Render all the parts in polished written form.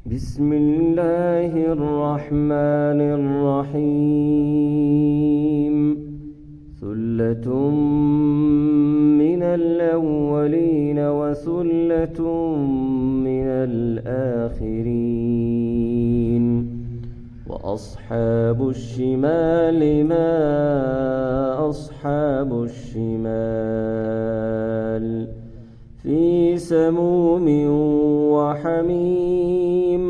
بسم الله الرحمن الرحيم. ثلة من الأولين وثلة من الآخرين. وأصحاب الشمال ما أصحاب الشمال في سموم وحميم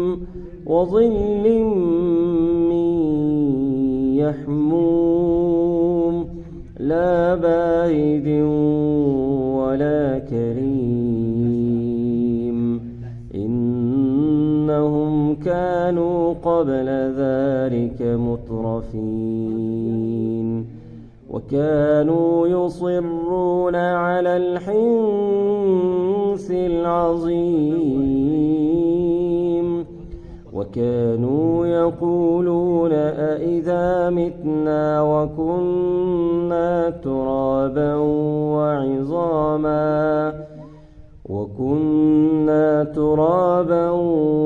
وظل من يحموم لا بارد ولا كريم. إنهم كانوا قبل ذلك مترفين وكانوا يصرون على الحنث العظيم وكانوا يقولون أإذا متنا وكنا ترابا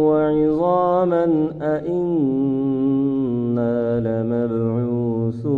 وعظاما أإنا لمبعوثون.